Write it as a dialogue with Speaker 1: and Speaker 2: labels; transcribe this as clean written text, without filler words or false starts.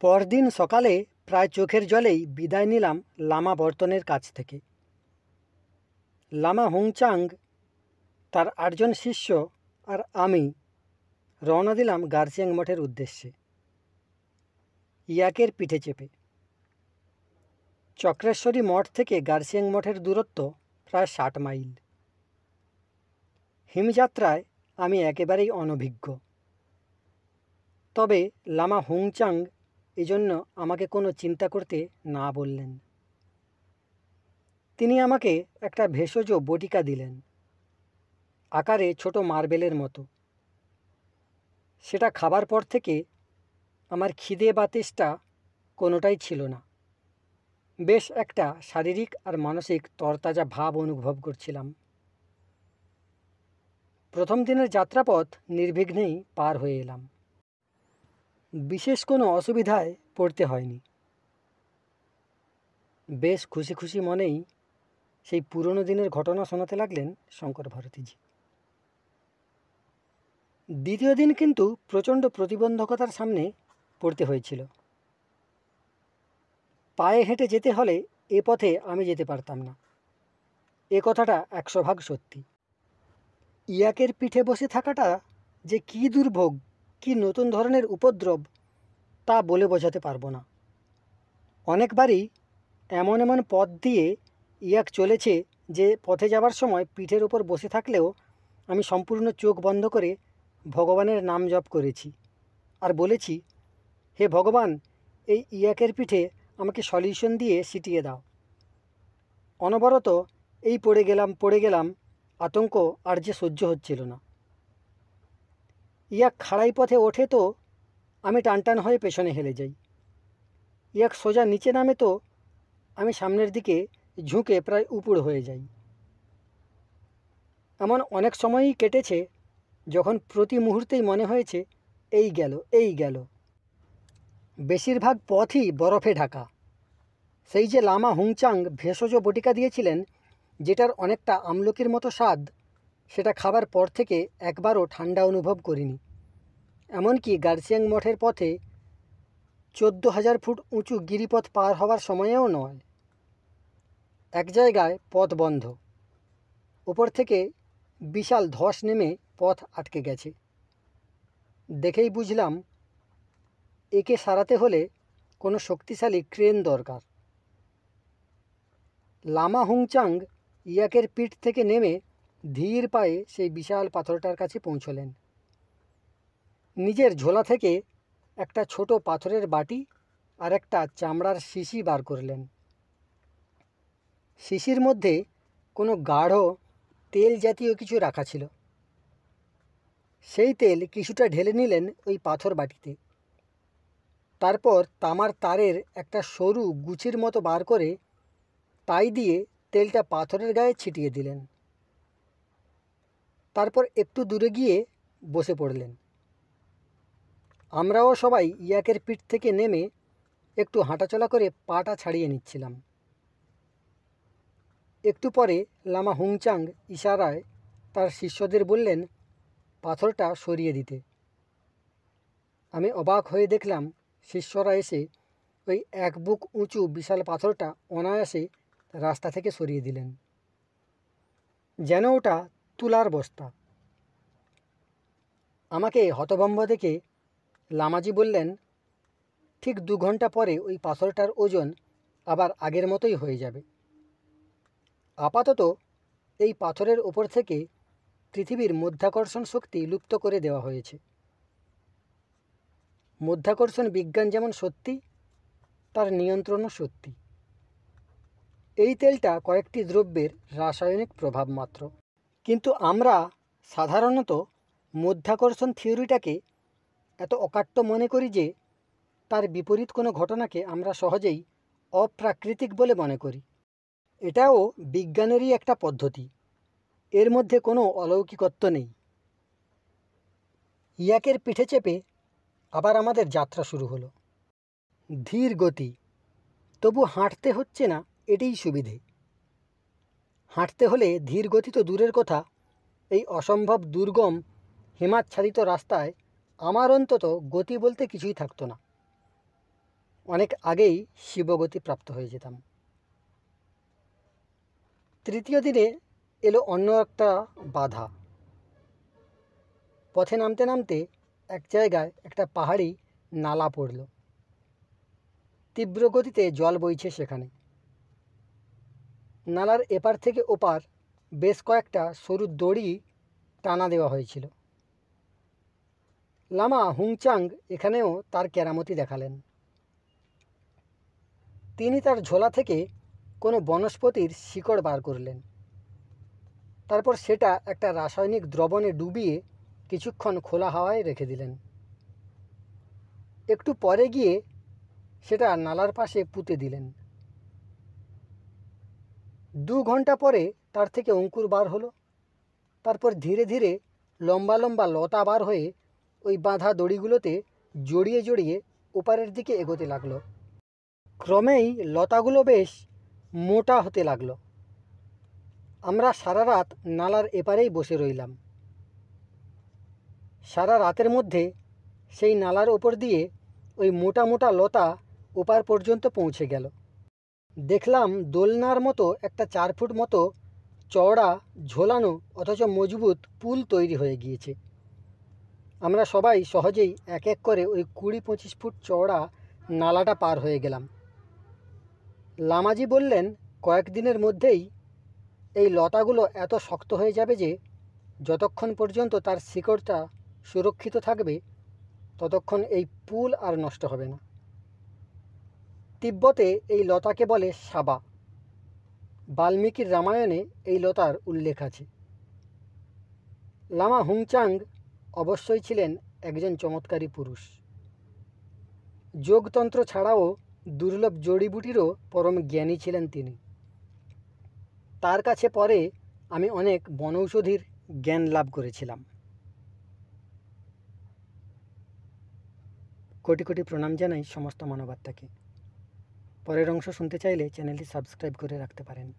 Speaker 1: পরদিন সকালে প্রায় চোখের জলেই বিদায় নিলাম লামা বর্তনের কাছ থেকে। লামা হুংচাং, তার 8জন শিষ্য আর আমি রওনা দিলাম গার্জিয়াং মঠের উদ্দেশ্যে, ইয়াকের পিঠে চেপে। চক্রেশ্বরী মঠ থেকে গার্জিয়াং মঠের দূরত্ব প্রায় 60 মাইল। হিমযাত্রায় আমি একেবারেই অনভিজ্ঞ, তবে লামা হুংচাং এজন্য আমাকে কোনো চিন্তা করতে না বললেন। তিনি আমাকে একটা ভেষজ বটিকা দিলেন, আকারে ছোট মার্বেলের মতো। সেটা খাবার পর থেকে আমার খিদে বা তেষ্টা কোনোটাই ছিল না। বেশ একটা শারীরিক আর মানসিক তরতাজা ভাব অনুভব করছিলাম। প্রথম দিনের যাত্রাপথ নির্বিঘ্নেই পার হয়ে এলাম। বিশেষ কোনো অসুবিধায় পড়তে হয়নি। বেশ খুশি খুশি মনেই সেই পুরনো দিনের ঘটনা শোনাতে লাগলেন শঙ্কর ভারতীজি। দ্বিতীয় দিন কিন্তু প্রচণ্ড প্রতিবন্ধকতার সামনে পড়তে হয়েছিল। পায়ে হেঁটে যেতে হলে এ পথে আমি যেতে পারতাম না, এ কথাটা 100 ভাগ সত্যি। ইয়াকের পিঠে বসে থাকাটা যে কী দুর্ভোগ, কী নতুন ধরনের উপদ্রব, তা বলে বোঝাতে পারবো না। অনেকবারই এমন এমন পথ দিয়ে ইয়াক চলেছে যে পথে যাবার সময় পিঠের ওপর বসে থাকলেও আমি সম্পূর্ণ চোখ বন্ধ করে ভগবানের নাম জপ করেছি আর বলেছি, হে ভগবান, এই ইয়াকের পিঠে আমাকে সলিউশন দিয়ে সিটিয়ে দাও। অনবরত এই পড়ে গেলাম আতঙ্ক আর যে সহ্য হচ্ছিল না। ইয়াক খাড়াই পথে ওঠে তো আমি টানটান হয়ে পেছনে হেলে যাই। ইয়াক সোজা নিচে নামে তো আমি সামনের দিকে ঝুঁকে প্রায় উপুড় হয়ে যাই। এমন অনেক সময়ই কেটেছে যখন প্রতি মুহূর্তেই মনে হয়েছে এই গেল এই গেল। বেশিরভাগ পথই বরফে ঢাকা। সেই যে লামা হুংচাং ভেষজ বটিকা দিয়েছিলেন, যেটার অনেকটা আমলকির মতো স্বাদ, সেটা খাবার পর থেকে একবারও ঠান্ডা অনুভব করিনি। এমনকি গার্জিয়াং মঠের পথে 14,000 ফুট উঁচু গিরিপথ পার হওয়ার সময়েও নয়। এক জায়গায় পথ বন্ধ, ওপর থেকে বিশাল ধস নেমে পথ আটকে গেছে। দেখেই বুঝলাম একে সারাতে হলে কোনো শক্তিশালী ক্রেন দরকার। লামা হুংচাং ইয়াকের পিঠ থেকে নেমে ধীর পায়ে সেই বিশাল পাথরটার কাছে পৌঁছলেন। নিজের ঝোলা থেকে একটা ছোট পাথরের বাটি আর একটা চামড়ার শিশি বার করলেন। শিশির মধ্যে কোনো গাঢ় তেল জাতীয় কিছু রাখা ছিল। সেই তেল কিছুটা ঢেলে নিলেন ওই পাথর বাটিতে। তারপর তামার তারের একটা সরু গুছির মতো বার করে তাই দিয়ে তেলটা পাথরের গায়ে ছিটিয়ে দিলেন। তারপর একটু দূরে গিয়ে বসে পড়লেন। আমরাও সবাই ইয়াকের পিঠ থেকে নেমে একটু হাঁটাচলা করে পাটা ছাড়িয়ে নিচ্ছিলাম। একটু পরে লামা হুংচাং ইশারায় তার শিষ্যদের বললেন পাথরটা সরিয়ে দিতে। আমি অবাক হয়ে দেখলাম শিষ্যরা এসে ওই 1 বুক উঁচু বিশাল পাথরটা অনায়াসে রাস্তা থেকে সরিয়ে দিলেন, যেন ওটা তুলার বস্তা। আমাকে হতভম্ব দেখে লামাজি বললেন, ঠিক 2 ঘন্টা পরে ওই পাথরটার ওজন আবার আগের মতোই হয়ে যাবে। আপাতত এই পাথরের ওপর থেকে পৃথিবীর মধ্যাকর্ষণ শক্তি লুপ্ত করে দেওয়া হয়েছে। মধ্যাকর্ষণ বিজ্ঞান যেমন সত্যি, তার নিয়ন্ত্রণও সত্যি। এই তেলটা কয়েকটি দ্রব্যের রাসায়নিক প্রভাব মাত্র। কিন্তু আমরা সাধারণত মধ্যাকর্ষণ থিওরিটাকে এত অকাট্য মনে করি যে তার বিপরীত কোনো ঘটনাকে আমরা সহজেই অপ্রাকৃতিক বলে মনে করি। এটাও বিজ্ঞানেরই একটা পদ্ধতি, এর মধ্যে কোনো অলৌকিকত্ব নেই। ইয়াকের পিঠে চেপে আবার আমাদের যাত্রা শুরু হলো। ধীর গতি, তবু হাঁটতে হচ্ছে না, এটাই সুবিধে। হাঁটতে হলে ধীর গতি তো দূরের কথা, এই অসম্ভব দুর্গম হিমাচ্ছাদিত রাস্তায় আমার অন্তত গতি বলতে কিছুই থাকতো না। অনেক আগেই শিবগতি প্রাপ্ত হয়ে যেতাম। তৃতীয় দিনে এলো অন্য একটা বাধা। পথে নামতে নামতে এক জায়গায় একটা পাহাড়ি নালা পড়ল। তীব্র গতিতে জল বইছে সেখানে। নালার এপার থেকে ওপার বেশ কয়েকটা সরু দড়ি টানা দেওয়া হয়েছিল। লামা হুংচাং এখানেও তার কেরামতি দেখালেন। তিনি তার ঝোলা থেকে কোনো বনস্পতির শিকড় বার করলেন। তারপর সেটা একটা রাসায়নিক দ্রবণে ডুবিয়ে কিছুক্ষণ খোলা হাওয়ায় রেখে দিলেন। একটু পরে গিয়ে সেটা নালার পাশে পুঁতে দিলেন। 2 ঘন্টা পরে তার থেকে অঙ্কুর বার হলো। তারপর ধীরে ধীরে লম্বা লম্বা লতা বার হয়ে ওই বাঁধা দড়িগুলোতে জড়িয়ে জড়িয়ে ওপারের দিকে এগোতে লাগলো। ক্রমেই লতাগুলো বেশ মোটা হতে লাগলো। আমরা সারা রাত নালার এপারেই বসে রইলাম। সারা রাতের মধ্যে সেই নালার ওপর দিয়ে ওই মোটা মোটা লতা ওপার পর্যন্ত পৌঁছে গেল। দেখলাম দোলনার মতো একটা 4 ফুট মতো চওড়া ঝোলানো অথচ মজবুত পুল তৈরি হয়ে গিয়েছে। আমরা সবাই সহজেই এক এক করে ওই 20-25 ফুট চওড়া নালাটা পার হয়ে গেলাম। লামাজি বললেন, কয়েকদিনের মধ্যেই এই লতাগুলো এত শক্ত হয়ে যাবে যে যতক্ষণ পর্যন্ত তার শিকড়টা সুরক্ষিত থাকবে ততক্ষণ এই পুল আর নষ্ট হবে না। তিব্বতে এই লতাকে বলে সাবা। বাল্মীকির রামায়ণে এই লতার উল্লেখ আছে। লামা হুংচাং অবশ্যই ছিলেন একজন চমৎকারী পুরুষ। যোগতন্ত্র ছাড়াও দুর্লভ জড়িবুটিরও পরম জ্ঞানী ছিলেন তিনি। তার কাছে পরে আমি অনেক বনৌষধির জ্ঞান লাভ করেছিলাম। কোটি কোটি প্রণাম জানাই সমস্ত মানবাত্মাকে। পরের অংশ শুনতে চাইলে চ্যানেলটি সাবস্ক্রাইব করে রাখতে পারেন।